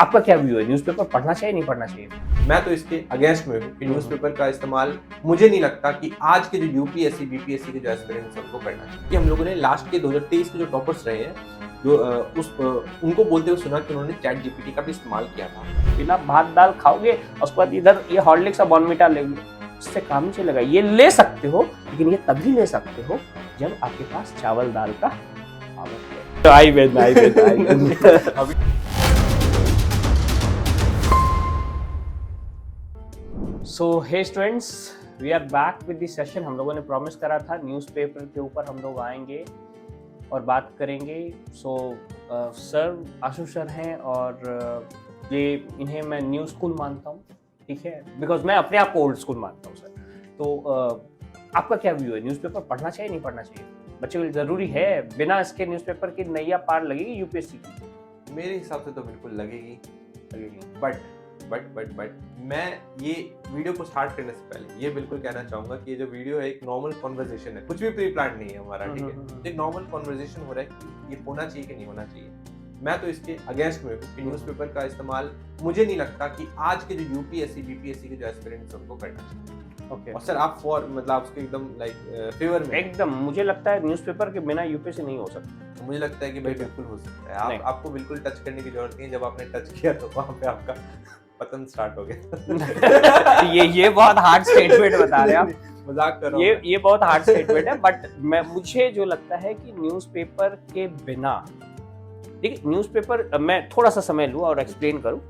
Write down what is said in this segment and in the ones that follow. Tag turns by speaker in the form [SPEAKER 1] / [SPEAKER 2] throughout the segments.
[SPEAKER 1] आपका क्या व्यू है, न्यूज़पेपर पढ़ना चाहिए नहीं पढ़ना चाहिए?
[SPEAKER 2] मैं तो इसके अगेंस्ट में हूँ कि न्यूज़पेपर का इस्तेमाल मुझे नहीं लगता कि आज के जो यूपीएससी बीपीएससी के जो एस्पिरेंट्स हैं उनको करना चाहिए। कि हम लोगों ने लास्ट के 2023 के जो टॉपर्स रहे हैं जो उनको बोलते हुए सुना कि उन्होंने चैट जीपीटी का भी इस्तेमाल किया था।
[SPEAKER 1] बिना भात दाल खाओगे और उसके बाद इधर ये हॉर्लिक्स और बॉर्नविटा ले लो, इससे काम नहीं चलेगा। ये ले सकते हो लेकिन ये तभी ले सकते हो जब आपके पास चावल दाल का पावर है। तो आई अभी so hey students, we are back with this session. हम लोगों ने प्रॉमिस करा था न्यूज़पेपर के ऊपर हम लोग आएंगे और बात करेंगे। सर आशु सर हैं और ये इन्हें मैं न्यू स्कूल मानता हूँ, ठीक है, बिकॉज मैं अपने आप को ओल्ड स्कूल मानता हूँ सर। तो आपका क्या व्यू है, न्यूज़पेपर पढ़ना चाहिए नहीं पढ़ना चाहिए? बच्चे को ज़रूरी है, बिना इसके न्यूज़पेपर की नैया पार लगेगी यूपीएससी की?
[SPEAKER 2] मेरे हिसाब से तो बिल्कुल लगेगी। बट मैं ये वीडियो को स्टार्ट करने से पहले ये बिल्कुल कहना चाहूंगा कि ये जो वीडियो है एक नॉर्मल कॉन्वर्सेशन है, कुछ भी प्री प्लान नहीं है हमारा, ठीक है। एक नॉर्मल कॉन्वर्सेशन हो रहा है कि ये होना चाहिए कि नहीं होना चाहिए। मैं तो इसके अगेंस्ट में हूँ कि न्यूज़पेपर का इस्तेमाल मुझे नहीं लगता कि आज के जो यूपीएससी बीपीएससी के जो एस्पिरेंट्स हैं उनको करना चाहिए।
[SPEAKER 1] ओके
[SPEAKER 2] और सर आप मतलब उसके एकदम लाइक फेवर में?
[SPEAKER 1] एकदम, मुझे लगता है न्यूज़पेपर के बिना यूपीएससी नहीं हो सकता।
[SPEAKER 2] तो मुझे लगता है कि भाई बिल्कुल हो सकता है। आपको बिल्कुल टच करने की जरूरत नहीं है। जब आपने टच किया तो वहाँ पे आपका पतन स्टार्ट हो गया।
[SPEAKER 1] ये बहुत हार्ड स्टेटमेंट बता रहे हैं आप।
[SPEAKER 2] मजाक कर रहा हूँ।
[SPEAKER 1] ये बहुत हार्ड स्टेटमेंट है, बट मुझे जो लगता है कि न्यूज़पेपर के बिना, देखिए न्यूज़पेपर, मैं थोड़ा सा समय लूँ और एक्सप्लेन करूँ।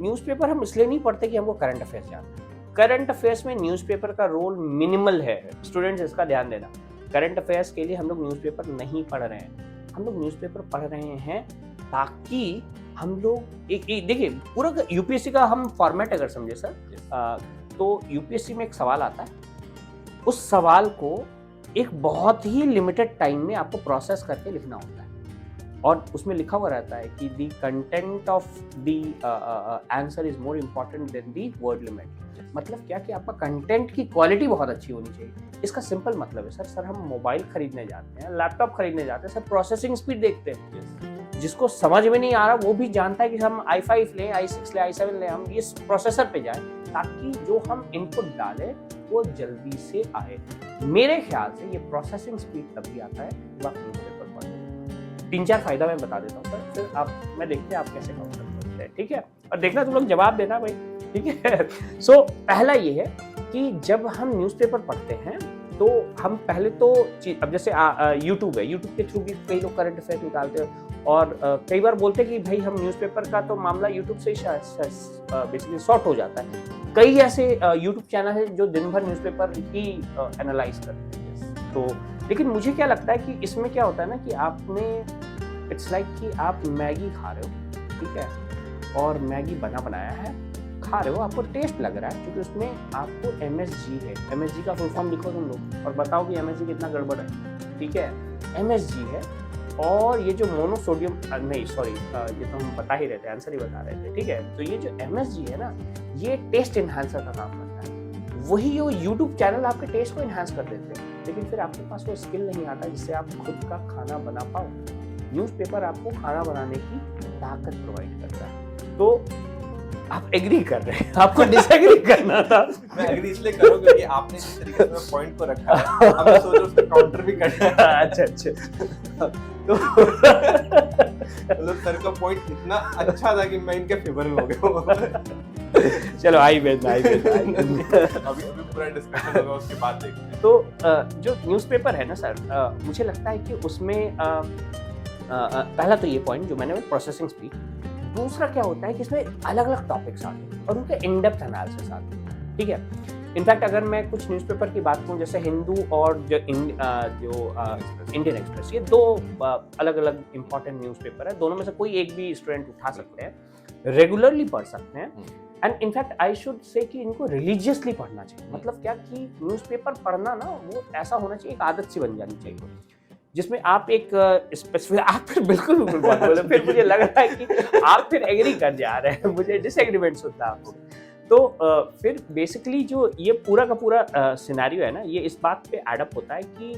[SPEAKER 1] न्यूज़पेपर हम इसलिए नहीं पढ़ते कि हमको करंट अफेयर्स जानना है। करंट अफेयर्स में न्यूज़पेपर का रोल मिनिमल है। स्टूडेंट्स इसका ध्यान देना, करंट अफेयर्स के लिए हम लोग न्यूज़पेपर नहीं पढ़ रहे हैं। हम लोग न्यूज़पेपर पढ़ रहे हैं ताकि हम लोग एक देखिए पूरा यूपीएससी का हम फॉर्मेट अगर समझे सर, तो यूपीएससी में एक सवाल आता है, उस सवाल को एक बहुत ही लिमिटेड टाइम में आपको प्रोसेस करके लिखना होता है और उसमें लिखा हुआ रहता है कि the content of the answer is more important then the word limit. मतलब क्या कि आपका कंटेंट की क्वालिटी बहुत अच्छी होनी चाहिए। इसका सिंपल मतलब है सर हम मोबाइल खरीदने जाते हैं, लैपटॉप खरीदने जाते हैं, सर प्रोसेसिंग स्पीड देखते हैं। जिसको समझ में नहीं आ रहा वो भी जानता है कि हम i5 लें, i6 लें, i7 लें, हम इस प्रोसेसर पे जाएं ताकि जो हम इनपुट डालें वो जल्दी से आए। मेरे ख्याल से ये प्रोसेसिंग स्पीड तभी आता है जब आप न्यूज़पेपर पढ़ते हैं। 3-4 फायदा मैं बता देता हूँ सर, फिर मैं देखते हैं आप कैसे काउंटर करते हैं, ठीक है? और देखना तुम लोग जवाब देना भाई, ठीक है? सो पहला ये है कि जब हम न्यूज़पेपर पढ़ते हैं तो हम पहले तो अब जैसे यूट्यूब है, यूट्यूब के थ्रू भी कई लोग करंट अफेयर निकालते हैं और कई बार बोलते हैं कि भाई हम न्यूज़पेपर का तो मामला यूट्यूब से ही बेसिकली सॉर्ट हो जाता है। कई ऐसे यूट्यूब चैनल है जो दिन भर न्यूज़पेपर ही एनालाइज करते हैं। तो लेकिन मुझे क्या लगता है कि इसमें क्या होता है ना कि आपने इट्स लाइक कि आप मैगी खा रहे हो, ठीक है, और मैगी बना बनाया है, खा रहे हो, आपको टेस्ट लग रहा है क्योंकि उसमें आपको MSG है। MSG का फुल फॉर्म लिखो तुम लोग और बताओ कि MSG कितना गड़बड़ है, ठीक है? MSG है और ये जो मोनोसोडियम, नहीं सॉरी, ये तो हम बता ही रहे थे, आंसर ही बता रहे थे, ठीक है? तो ये जो MSG है ना, ये टेस्ट इन्हांसर का काम करता है। वही वो यूट्यूब चैनल आपके टेस्ट को इन्हांस कर देते हैं, लेकिन फिर आपके पास वो स्किल नहीं आता जिससे आप खुद का खाना बना पाओ। न्यूज़पेपर आपको खाना बनाने की ताकत प्रोवाइड करता है। तो आप एग्री कर रहे हैं, आपको डिसएग्री करना था।
[SPEAKER 2] मैं एग्री इसलिए करूं क्योंकि आपने जिस तरीके से पॉइंट को रखा है, अब मैं सोच रहा हूं उसका काउंटर भी करना है।
[SPEAKER 1] अच्छा
[SPEAKER 2] तो मतलब सर का पॉइंट इतना अच्छा था कि मैं इनके फेवर में हो गया।
[SPEAKER 1] चलो आई बेद
[SPEAKER 2] अभी पूरा डिस्कशन होगा, उसके बाद देखते हैं।
[SPEAKER 1] तो जो न्यूज़पेपर है ना सर, मुझे लगता है कि उसमें पहला तो ये पॉइंट जो मैंने प्रोसेसिंग स्पीड, दूसरा क्या होता है कि इसमें अलग अलग टॉपिक्स आते हैं और उनके इन डेप्थ एनालिसिस आते हैं, ठीक है? इनफैक्ट अगर मैं कुछ न्यूज़पेपर की बात करूँ, जैसे हिंदू और जो इंडियन एक्सप्रेस, ये दो अलग अलग इंपॉर्टेंट न्यूज़पेपर है। दोनों में से कोई एक भी स्टूडेंट उठा सकते हैं, रेगुलरली पढ़ सकते हैं, and in fact I should say कि इनको रिलीजियसली पढ़ना चाहिए। मतलब क्या कि न्यूज़पेपर पढ़ना ना वो ऐसा होना चाहिए, एक आदत सी बन जानी चाहिए जिसमें आप एक स्पेसिफिक, आप फिर बिल्कुल बात बोले, फिर मुझे लग रहा है कि आप फिर एग्री कर जा रहे हैं, मुझे डिसएग्रीमेंट होता है आपको। तो फिर बेसिकली जो ये पूरा का पूरा सिनेरियो है ना, ये इस बात पे एड अप होता है कि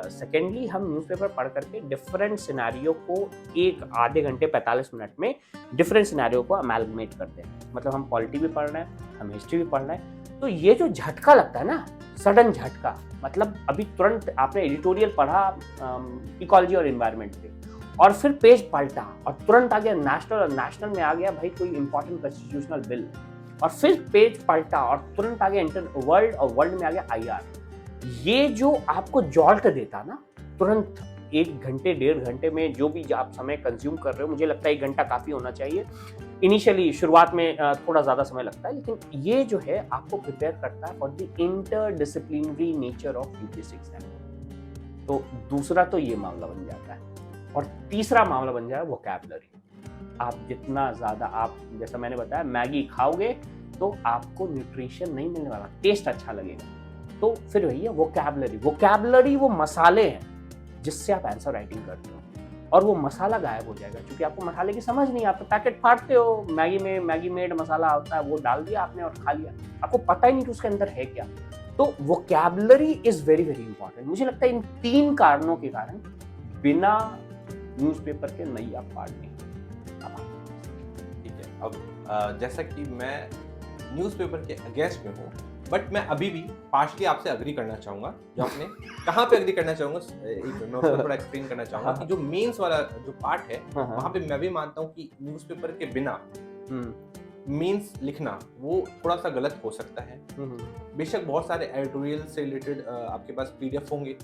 [SPEAKER 1] सेकेंडली हम न्यूज़पेपर पढ़ करके डिफरेंट सिनेरियो को एक आधे घंटे 45 मिनट में डिफरेंट सिनेरियो को अमेलगमेट करते हैं। मतलब हम पॉलिटी भी पढ़ रहे हैं, हम हिस्ट्री भी पढ़ रहे हैं, तो ये जो झटका लगता है ना, सडन झटका, मतलब अभी तुरंत आपने एडिटोरियल पढ़ा इकोलॉजी और एनवायरनमेंट पे, और फिर पेज पलटा और तुरंत आ गया नेशनल, और नेशनल में आ गया भाई कोई इंपॉर्टेंट कॉन्स्टिट्यूशनल बिल, और फिर पेज पलटा और तुरंत आ गया इंटर वर्ल्ड, और वर्ल्ड में आ गया IR। ये जो आपको जॉल्ट देता ना तुरंत, 1 घंटे 1.5 घंटे में जो भी आप समय कंज्यूम कर रहे हो, मुझे लगता है 1 घंटा काफ़ी होना चाहिए। इनिशियली शुरुआत में थोड़ा ज़्यादा समय लगता है, लेकिन ये जो है आपको प्रिपेयर करता है for the interdisciplinary nature of UPSC exam. तो दूसरा तो ये मामला बन जाता है, और तीसरा मामला बन जाए वोकैबुलरी। आप जितना ज़्यादा, आप जैसा मैंने बताया, मैगी खाओगे तो आपको न्यूट्रिशन नहीं मिलने वाला, टेस्ट अच्छा लगेगा। तो फिर वही है वोकैबुलरी। वोकैबुलरी वो मसाले हैं जिससे आप आंसर राइटिंग करते हो, और वो मसाला गायब हो जाएगा क्योंकि आपको मसाले की समझ नहीं। आप तो पैकेट फाड़ते हो, मैगी में मैगी मेड मसाला होता है, वो डाल दिया आपने और खा लिया, आपको पता ही नहीं कि उसके अंदर है क्या। तो vocabulary is very very important. मुझे लगता है इन 3 कारणों के कारण बिना न्यूज़पेपर के नहीं आप पार नहीं।
[SPEAKER 2] ठीक है, अब जैसा कि मैं न्यूज़पेपर के अगेंस्ट में हूँ, बट मैं अभी भी पार्शली आपसे अग्री करना चाहूँगा। जो आपने कहाँ पे अग्री करना चाहूँगा, मैं उसको थोड़ा एक्सप्लेन करना चाहूँगा कि जो मेंस वाला जो पार्ट है, वहाँ पे मैं भी मानता हूँ कि न्यूज़पेपर के बिना मेंस लिखना वो थोड़ा सा गलत हो सकता है। बेशक बहुत सारे एडिटोरियल से रिलेटेड आपके पास PDF होंगे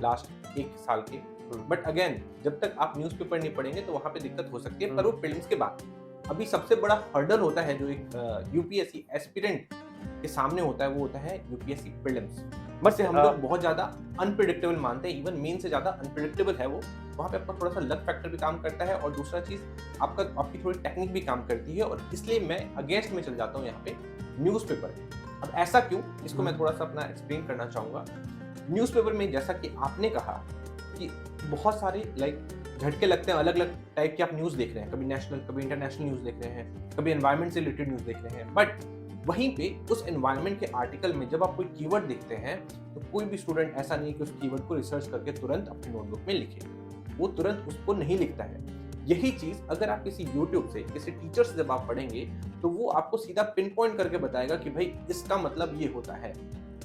[SPEAKER 2] लास्ट 1 साल के, बट अगेन जब तक आप न्यूज़पेपर नहीं पढ़ेंगे तो वहाँ पे दिक्कत हो सकती है। पर वो प्रीलिम्स के बाद अभी सबसे बड़ा हर्डल होता है जो एक यूपीएससी एस्पिरेंट के सामने होता है, वो होता है यूपीएससी प्रीलिम्स। बट से हम लोग बहुत ज्यादा अनप्रेडिक्टेबल मानते हैं, इवन मेन से ज्यादा अनप्रेडिक्टेबल है वो। वहाँ पे आपका थोड़ा सा लक फैक्टर भी काम करता है, और दूसरा चीज आपकी थोड़ी टेक्निक भी काम करती है, और इसलिए मैं अगेंस्ट में चल जाता हूँ यहाँ पे न्यूज़पेपर। अब ऐसा क्यों, इसको मैं थोड़ा सा अपना एक्सप्लेन करना चाहूँगा। न्यूज़पेपर में जैसा कि आपने कहा कि बहुत सारे झटके लगते हैं, अलग अलग टाइप के आप न्यूज़ देख रहे हैं, कभी नेशनल कभी इंटरनेशनल न्यूज़ देख रहे हैं, कभी एनवायरनमेंट से रिलेटेड न्यूज़ देख रहे हैं। बट वहीं पे उस एनवायरनमेंट के आर्टिकल में जब आप कोई कीवर्ड देखते हैं तो कोई भी स्टूडेंट ऐसा नहीं है कि उस कीवर्ड को रिसर्च करके तुरंत अपनी नोटबुक में लिखे, वो तुरंत उसको नहीं लिखता है। यही चीज़ अगर आप किसी यूट्यूब से, किसी टीचर से जब आप पढ़ेंगे तो वो आपको सीधा पिन पॉइंट करके बताएगा कि भाई इसका मतलब ये होता है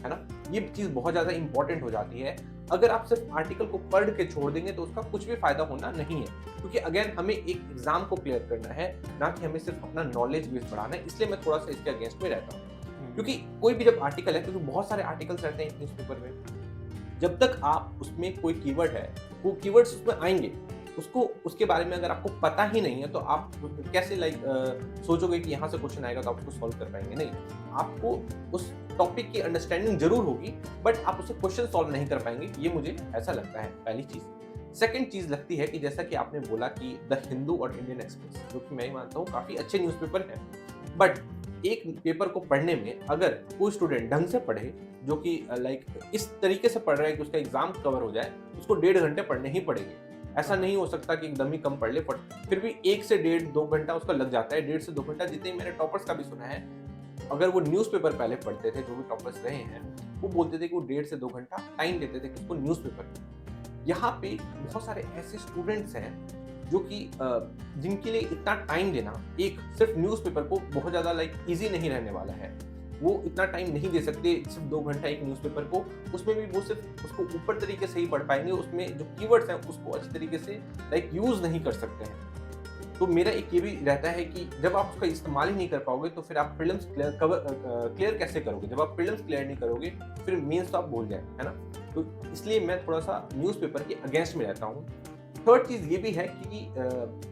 [SPEAKER 2] ना। ये चीज़ बहुत ज़्यादा इंपॉर्टेंट हो जाती है। अगर आप सिर्फ आर्टिकल को पढ़ के छोड़ देंगे तो उसका कुछ भी फायदा होना नहीं है, क्योंकि अगेन हमें एक एग्जाम को क्लियर करना है, ना कि हमें सिर्फ अपना नॉलेज बेस बढ़ाना है। इसलिए मैं थोड़ा सा इसके अगेंस्ट में रहता हूँ, क्योंकि कोई भी जब आर्टिकल है, क्योंकि बहुत सारे आर्टिकल्स रहते हैं न्यूज़पेपर में, जब तक आप उसमें कोई कीवर्ड है, वो कीवर्ड्स उसमें आएंगे, उसके बारे में अगर आपको पता ही नहीं है तो आप कैसे सोचोगे कि यहाँ से क्वेश्चन आएगा तो आप उसको सॉल्व कर पाएंगे। नहीं, आपको उस टॉपिक की अंडरस्टैंडिंग जरूर होगी, बट आप उससे क्वेश्चन सॉल्व नहीं कर पाएंगे। ये मुझे ऐसा लगता है, पहली चीज। सेकंड चीज लगती है कि जैसा कि आपने बोला कि द हिंदू और इंडियन एक्सप्रेस, जो कि मैं ही मानता हूँ काफी अच्छे न्यूज़पेपर हैं, बट एक पेपर को पढ़ने में अगर कोई स्टूडेंट ढंग से पढ़े, जो कि इस तरीके से पढ़ रहा है कि उसका एग्जाम कवर हो जाए, उसको 1.5 घंटे पढ़ने ही पड़ेंगे। ऐसा नहीं हो सकता कि एकदम ही कम पढ़ ले, फिर भी 1 से 1.5-2 घंटा उसका लग जाता है। 1.5 से 2 घंटा, जितने मैंने टॉपर्स का भी सुना है, अगर वो न्यूज़पेपर पहले पढ़ते थे, जो भी टॉपर्स रहे हैं, वो बोलते थे कि वो 1.5 से 2 घंटा टाइम देते थे किसको, न्यूज़पेपर। यहाँ पे बहुत सारे ऐसे स्टूडेंट्स हैं जो कि जिनके लिए इतना टाइम देना एक सिर्फ न्यूज़पेपर को बहुत ज़्यादा ईजी नहीं रहने वाला है। वो इतना टाइम नहीं दे सकते सिर्फ 2 घंटा एक न्यूज़पेपर को, उसमें भी वो सिर्फ उसको ऊपर तरीके से ही पढ़ पाएंगे, उसमें जो कीवर्ड्स हैं उसको अच्छी तरीके से यूज़ नहीं कर सकते हैं। तो मेरा एक ये भी रहता है कि जब आप उसका इस्तेमाल ही नहीं कर पाओगे तो फिर आप प्रीलिम्स क्लियर कैसे करोगे। जब आप प्रीलिम्स क्लियर नहीं करोगे फिर मेंस तो आप भूल जाए, है ना। तो इसलिए मैं थोड़ा सा न्यूज़पेपर के अगेंस्ट में रहता हूँ। थर्ड चीज़ ये भी है कि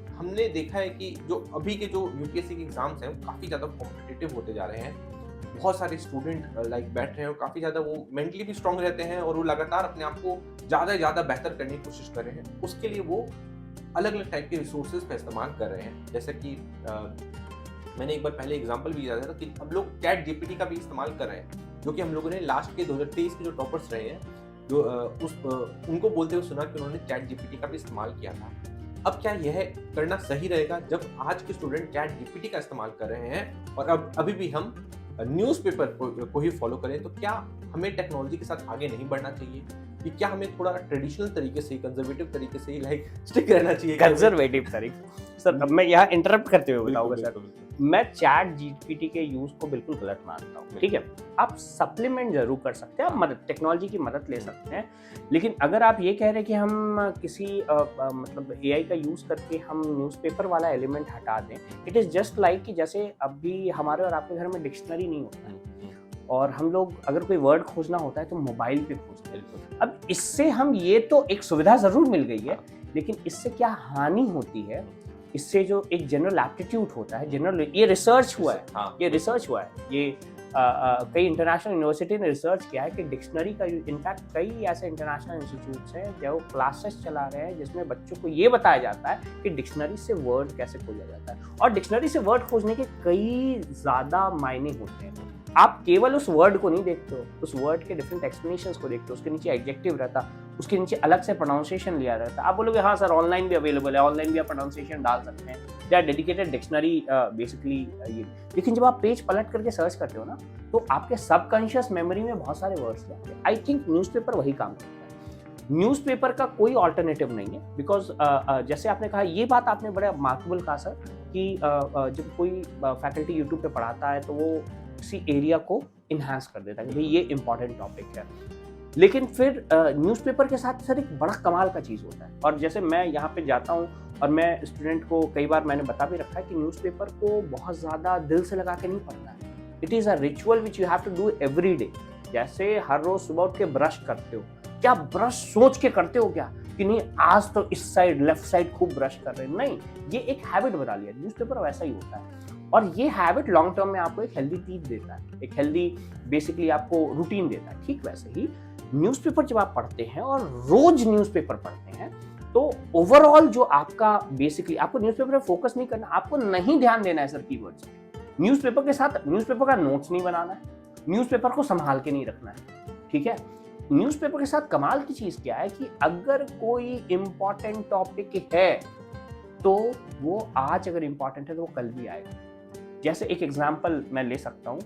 [SPEAKER 2] हमने देखा है कि जो अभी के जो यूपीएससी के एग्जाम्स हैं वो काफ़ी ज़्यादा कॉम्पिटिटिव होते जा रहे हैं। बहुत सारे स्टूडेंट बैठ रहे हैं और काफ़ी ज़्यादा वो मेंटली भी स्ट्रांग रहते हैं, और वो लगातार अपने आप को ज़्यादा से ज़्यादा बेहतर करने की कोशिश कर रहे हैं। उसके लिए वो अलग अलग टाइप के रिसोर्सेज का इस्तेमाल कर रहे हैं। जैसे कि मैंने एक बार पहले एग्जांपल भी दिया था कि अब लोग चैट जीपीटी का भी इस्तेमाल कर रहे हैं, जो कि हम लोगों ने लास्ट के 2023 के जो टॉपर्स रहे हैं, जो उनको बोलते हुए सुना कि उन्होंने चैट जीपीटी का भी इस्तेमाल किया था। अब क्या यह करना सही रहेगा जब आज के स्टूडेंट चैट जीपीटी का इस्तेमाल कर रहे हैं और अब अभी भी हम न्यूज़पेपर को ही फॉलो करें, तो क्या हमें टेक्नोलॉजी के साथ आगे नहीं बढ़ना चाहिए? कि क्या हमें थोड़ा ट्रेडिशनल तरीके से, कंजर्वेटिव तरीके से लाइक स्टिक रहना चाहिए?
[SPEAKER 1] कंजर्वेटिव तरीके सर, अब मैं यहाँ इंटरप्ट करते हुए बताऊंगा सर, मैं चैट जीपीटी के यूज को बिल्कुल गलत मानता हूँ। ठीक है, आप सप्लीमेंट जरूर कर सकते हैं, आप मदद, टेक्नोलॉजी की मदद ले सकते हैं, लेकिन अगर आप ये कह रहे हैं कि हम किसी मतलब एआई का यूज करके हम न्यूज़पेपर वाला एलिमेंट हटा दें, इट इज जस्ट लाइक कि जैसे अभी हमारे और आपके घर में डिक्शनरी नहीं होता है और हम लोग अगर कोई वर्ड खोजना होता है तो मोबाइल पे खोजते हैं। अब इससे हम, ये तो एक सुविधा जरूर मिल गई है, लेकिन इससे क्या हानि होती है? इससे जो एक जनरल एप्टीट्यूड होता है, जनरल, ये रिसर्च हुआ है, ये रिसर्च हुआ है, ये कई इंटरनेशनल यूनिवर्सिटी ने रिसर्च किया है कि डिक्शनरी का, इनफैक्ट कई ऐसे इंटरनेशनल इंस्टीट्यूट्स हैं जो क्लासेस चला रहे हैं जिसमें बच्चों को ये बताया जाता है कि डिक्शनरी से वर्ड कैसे खोजा जाता है, और डिक्शनरी से वर्ड खोजने के कई ज़्यादा मायने होते हैं। आप केवल उस वर्ड को नहीं देखते हो, उस वर्ड के डिफरेंट एक्सप्लेनेशंस को देखते हो, उसके नीचे एडजेक्टिव रहता, उसके नीचे अलग से प्रोनाउंसिएशन लिया रहता। आप बोलोगे हाँ सर ऑनलाइन भी अवेलेबल है, ऑनलाइन भी आप प्रोनाउंसिएशन डाल सकते हैं, या डेडिकेटेड डिक्शनरी बेसिकली ये, लेकिन जब आप पेज पलट करके सर्च करते हो ना, तो आपके सबकॉन्शियस मेमोरी में बहुत सारे वर्ड्स जाते हैं। आई थिंक न्यूज़पेपर वही काम करता है। न्यूज़पेपर का कोई ऑल्टरनेटिव नहीं है, बिकॉज जैसे आपने कहा, ये बात आपने बड़ा मार्केबल कहा सर, कि जब कोई फैकल्टी यूट्यूब पे पढ़ाता है तो वो किसी एरिया को इन्हांस कर देता है कि भाई ये इंपॉर्टेंट टॉपिक है, लेकिन फिर न्यूज़पेपर के साथ सर एक बड़ा कमाल का चीज़ होता है। और जैसे मैं यहाँ पे जाता हूँ और मैं स्टूडेंट को कई बार मैंने बता भी रखा है कि न्यूज़पेपर को बहुत ज़्यादा दिल से लगा के नहीं पढ़ना है। It is a ritual which you have to do every day. जैसे हर रोज सुबह उठ के ब्रश करते हो, क्या ब्रश सोच के करते हो क्या कि नहीं आज तो इस साइड लेफ्ट साइड खूब ब्रश कर रहे हैं? नहीं, ये एक हैबिट बना लिया। न्यूज़पेपर वैसा ही होता है, और ये हैबिट लॉन्ग टर्म में आपको एक हेल्दी टीथ देता है, एक हेल्दी बेसिकली आपको रूटीन देता है। ठीक वैसे ही न्यूज़पेपर जब आप पढ़ते हैं और रोज न्यूज़पेपर पढ़ते हैं, तो ओवरऑल जो आपका बेसिकली, आपको न्यूज़पेपर पे फोकस नहीं करना, आपको नहीं ध्यान देना है सर कीवर्ड्स पे। न्यूज़पेपर के साथ न्यूज़पेपर का नोट्स नहीं बनाना है, न्यूज़पेपर को संभाल के नहीं रखना है। ठीक है, न्यूज़पेपर के साथ कमाल की चीज क्या है कि अगर कोई इंपॉर्टेंट टॉपिक है तो वो आज अगर इंपॉर्टेंट है तो वो कल भी आएगा। जैसे एक एग्जांपल मैं ले सकता हूँ,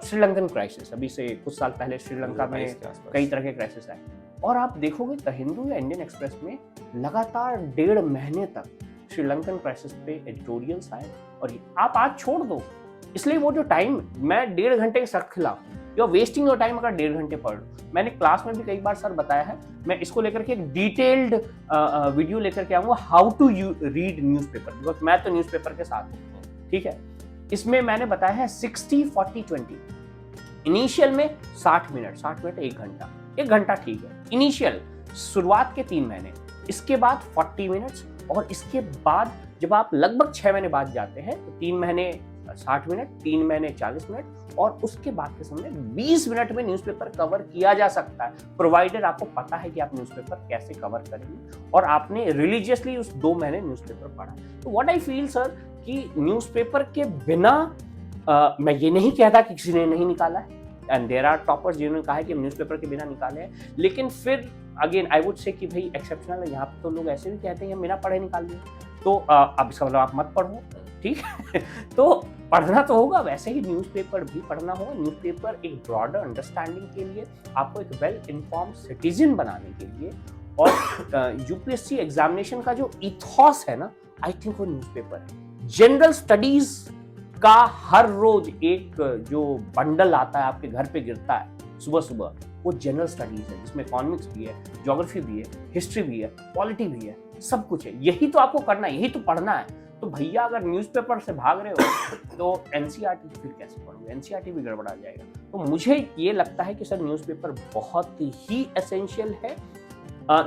[SPEAKER 1] श्रीलंकन क्राइसिस। अभी से कुछ साल पहले श्रीलंका में कई तरह के क्राइसिस आए, और आप देखोगे द हिंदू या इंडियन एक्सप्रेस में लगातार 1.5 महीने तक श्रीलंकन क्राइसिस पे एडिटोरियल्स आए। और आप आज छोड़ दो, इसलिए वो जो टाइम मैं 1.5 घंटे के सख्त खिलाफ, you are wasting your time अगर 1.5 घंटे पढ़ लो। मैंने क्लास में भी कई बार सर बताया है, मैं इसको लेकर के एक डिटेल्ड वीडियो लेकर के आऊंगा, how to read newspaper, because मैं तो न्यूज़पेपर के साथ हूँ। ठीक है, इसमें मैंने बताया है 60-40-20। इनिशियल में 60 मिनट 1 घंटा ठीक है, इनिशियल शुरुआत के 3 महीने, इसके बाद 40 मिनट्स, और इसके बाद जब आप लगभग 6 महीने बाद जाते हैं तो 3 महीने 60 मिनट, 3 महीने 40 मिनट, और उसके बाद के समय 20 मिनट में न्यूज़पेपर कवर किया जा सकता है, प्रोवाइडेड आपको पता है कि आप न्यूज़पेपर कैसे कवर करेंगे और आपने रिलीजियसली उस 2 महीने न्यूज़पेपर पढ़ा। तो व्हाट आई फील सर कि न्यूज़पेपर के बिना मैं ये नहीं कहता कि किसी ने नहीं निकाला है, एंड देयर आर टॉपर्स जिन्होंने कहा है कि हम न्यूज़पेपर के बिना निकाले हैं, लेकिन फिर अगेन आई वुड से कि भाई एक्सेप्शनल है। यहाँ पे तो लोग ऐसे भी कहते हैं कि हम बिना पढ़े निकाल दिए, तो अब इसका मतलब आप मत पढ़ो। ठीक है तो पढ़ना तो होगा, वैसे ही न्यूज़पेपर भी पढ़ना होगा। न्यूज़पेपर एक ब्रॉडर अंडरस्टैंडिंग के लिए, आपको एक वेल इन्फॉर्म्ड सिटीजन बनाने के लिए, और यूपीएससी एग्जामिनेशन का जो इथॉस है ना, आई थिंक वो न्यूज़पेपर है। जनरल स्टडीज का हर रोज एक जो बंडल आता है आपके घर पे गिरता है सुबह सुबह, वो जनरल स्टडीज है, जिसमें इकोनॉमिक्स भी है, ज्योग्राफी भी है, हिस्ट्री भी है, पॉलिटी भी है, सब कुछ है। यही तो आपको करना है, यही तो पढ़ना है। तो भैया अगर न्यूज़पेपर से भाग रहे हो तो एनसीईआरटी फिर कैसे पढ़ोगे? एनसीईआरटी भी गड़बड़ा जाएगा। तो मुझे ये लगता है कि सर न्यूज़पेपर बहुत ही एसेंशियल है।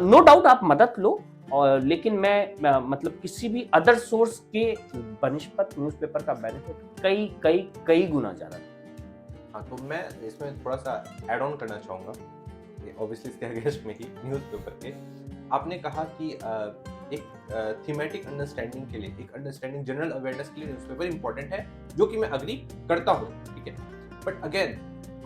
[SPEAKER 1] नो डाउट आप मदद लो, और लेकिन मैं मतलब किसी भी अदर सोर्स के बनिस्पत न्यूज़पेपर का बेनिफिट कई गुना ज़्यादा।
[SPEAKER 2] हाँ, तो मैं इसमें थोड़ा सा ऐड ऑन करना चाहूँगा, ऑब्वियसली इसके अगेंस्ट में ही न्यूज़पेपर के। आपने कहा कि एक थीमेटिक अंडरस्टैंडिंग के लिए, एक अंडरस्टैंडिंग जनरल अवेयरनेस के लिए न्यूज़पेपर इंपॉर्टेंट है, जो कि मैं अग्री करता हूँ। ठीक है, बट अगेन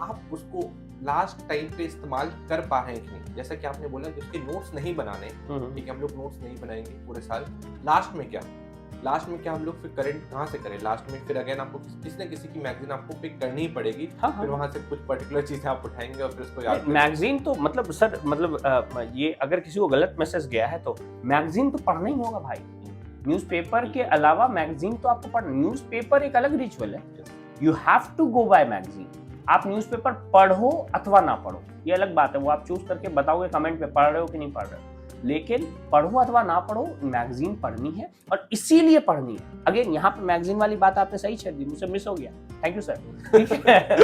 [SPEAKER 2] आप उसको लास्ट टाइम पे इस्तेमाल कर पा रहे हैं कि नहीं? जैसा कि आपने बोला कि उसके नोट्स नहीं बनाने, ठीक है, हम लोग नोट्स नहीं बनाएंगे पूरे साल, लास्ट में क्या लास्ट में क्या हम लोग फिर करेंट कहाँ से करें? लास्ट में फिर अगेन आपको किसी न किसी की मैगजीन आपको पिक करनी ही पड़ेगी।
[SPEAKER 1] हाँ,
[SPEAKER 2] फिर
[SPEAKER 1] हाँ।
[SPEAKER 2] वहाँ से कुछ पर्टिकुलर चीजें आप उठाएंगे और फिर उसको याद करेंगे।
[SPEAKER 1] मैगजीन तो मतलब सर मतलब ये अगर किसी को गलत मैसेज गया है तो मैगजीन तो पढ़ना ही होगा भाई। न्यूज़पेपर के अलावा मैगजीन तो आपको पढ़ना। न्यूज़पेपर एक अलग रिचुअल है, you have to go by magazine. आप न्यूज़पेपर पढ़ो अथवा ना पढ़ो ये अलग बात है, वो आप चूज करके बताओगे कमेंट में पढ़ रहे हो कि नहीं पढ़ रहे हो, लेकिन पढ़ो अथवा ना पढ़ो मैगजीन पढ़नी है और इसीलिए पढ़नी है। अगेन यहाँ पे मैगजीन वाली बात आपने सही छेड़ दी, मुझसे मिस हो गया, थैंक यू सर। ठीक है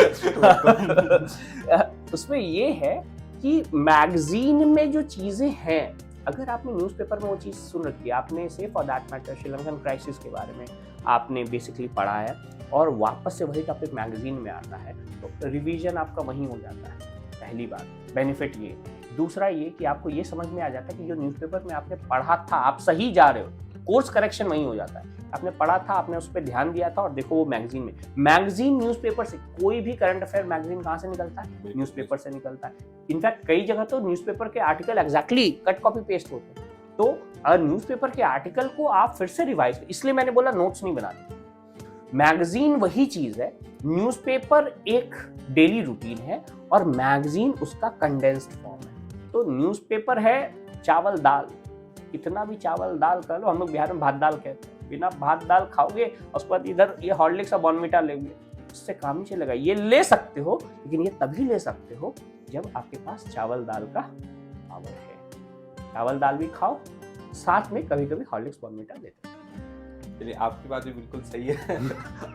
[SPEAKER 1] उसमें ये है कि मैगजीन में जो चीजें हैं, अगर आपने न्यूज़पेपर में वो चीज़ सुन रखी है, आपने से for that matter Sri Lankan crisis के बारे में आपने बेसिकली पढ़ा है और वापस से वही टॉपिक मैगजीन में आता है, तो रिवीजन आपका वहीं हो जाता है। पहली बात, बेनिफिट ये। दूसरा ये कि आपको ये समझ में आ जाता है कि जो न्यूज़पेपर में आपने पढ़ा था आप सही जा रहे हो, कोर्स करेक्शन वहीं हो जाता है। आपने पढ़ा था, आपने उस पर ध्यान दिया था और देखो वो मैगजीन में, मैगजीन न्यूज़पेपर से, कोई भी करंट अफेयर मैगजीन कहाँ से निकलता है? न्यूज़पेपर से निकलता है। इनफैक्ट कई जगह तो न्यूज़पेपर के article exactly cut copy paste होते हैं, तो अगर न्यूज़पेपर के आर्टिकल को आप फिर से रिवाइज, इसलिए मैंने बोला नोट्स नहीं बनाने। मैगजीन वही चीज है, न्यूज़पेपर एक डेली रूटीन है और मैगजीन उसका कंडेंस्ड फॉर्म है। तो न्यूज़पेपर है चावल दाल, कितना भी चावल दाल कर लो, हम लोग बिहार में भात दाल कहते हैं, बिना भात दाल खाओगे उसके बाद इधर ये हॉर्लिक्स और बॉर्नविटा लेंगे, उससे काम नहीं चलेगा। ये ले सकते हो लेकिन ये तभी ले सकते हो जब आपके पास चावल दाल का पावर है। चावल दाल भी खाओ, साथ में कभी कभी हॉर्लिक्स बॉर्नविटा देते हैं।
[SPEAKER 2] चलिए आपकी बात भी बिल्कुल सही है।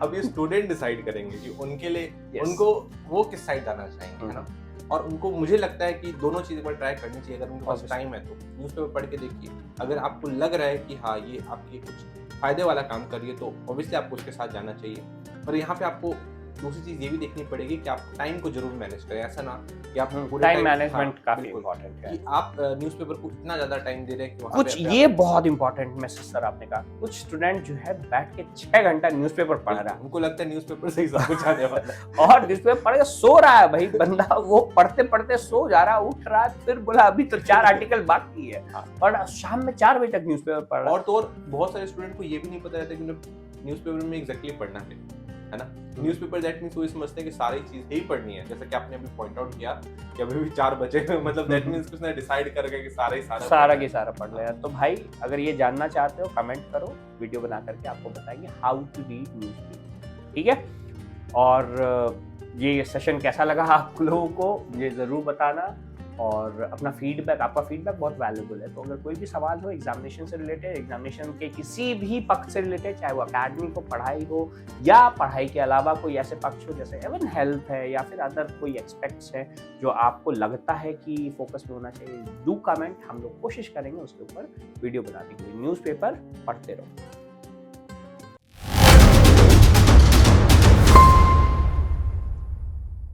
[SPEAKER 2] अब ये स्टूडेंट डिसाइड करेंगे कि उनके लिए
[SPEAKER 1] Yes.
[SPEAKER 2] उनको वो किस साइड जाना चाहेंगे, है ना? और उनको, मुझे लगता है कि दोनों चीज़ एक बार ट्राई करनी चाहिए। अगर उनके पास
[SPEAKER 1] Obviously.
[SPEAKER 2] टाइम है तो न्यूज़पेपर पढ़ के देखिए। अगर आपको लग रहा है कि हाँ ये आपके कुछ फायदे वाला काम कर रही है तो ऑब्वियसली आपको उसके साथ जाना चाहिए। पर यहाँ पे आपको दूसरी चीज़ ये भी देखनी पड़ेगी कि आप टाइम को जरूर मैनेज करें। ऐसा ना कि आप पूरे
[SPEAKER 1] टाइम मैनेजमेंट काफी
[SPEAKER 2] बिल्कुल,
[SPEAKER 1] इंपॉर्टेंट है
[SPEAKER 2] कि आप न्यूज़पेपर को इतना ज़्यादा टाइम दे रहे हैं कि वहाँ
[SPEAKER 1] कुछ
[SPEAKER 2] पे
[SPEAKER 1] ये बहुत इंपॉर्टेंट मैसेज सर आपने कहा, कुछ स्टूडेंट जो है बैठ के 6 घंटा न्यूज़पेपर पढ़ रहा है
[SPEAKER 2] उनको लगता है न्यूज़पेपर से ही सब कुछ आने वाला है।
[SPEAKER 1] और न्यूज़पेपर पढ़ के सो रहा है भाई बंदा, वो पढ़ते पढ़ते सो जा रहा है, उठ रहा है, फिर बोला अभी तो 4 आर्टिकल बाकी है और शाम में 4 बजे तक न्यूज़पेपर पढ़ रहा है।
[SPEAKER 2] और तो और बहुत सारे स्टूडेंट को ये भी नहीं पता रहता कि न्यूज़पेपर में एग्जैक्टली पढ़ना है ना? न्यूज़पेपर दैट मींस वो ये समझते हैं कि सारी चीज़ ही पढ़नी है, जैसा कि आपने अभी पॉइंट आउट किया कि अभी भी 4 बचे हैं, मतलब दैट मींस उसने डिसाइड कर गया कि सारा
[SPEAKER 1] की सारा पढ़ लिया। तो भाई अगर ये जानना चाहते हो कमेंट करो, वीडियो बना करके आपको बताएंगे हाउ टू रीड न्यूज़पेपर, ठीक है? और ये सेशन कैसा लगा आप लोगों को ये ज़रूर बताना और अपना फीडबैक, आपका फीडबैक बहुत वैल्यूबल है। तो अगर कोई भी सवाल हो एग्जामिनेशन से रिलेटेड, एग्जामिनेशन के किसी भी पक्ष से रिलेटेड, चाहे वो अकेडमिक हो, पढ़ाई हो या पढ़ाई के अलावा कोई ऐसे पक्ष हो जैसे एवन हेल्थ है या फिर अदर कोई एक्सपेक्ट्स है जो आपको लगता है कि फोकस में होना चाहिए, डू कमेंट, हम लोग कोशिश करेंगे उसके ऊपर वीडियो बनाने के लिए। न्यूज़पेपर पढ़ते रहो।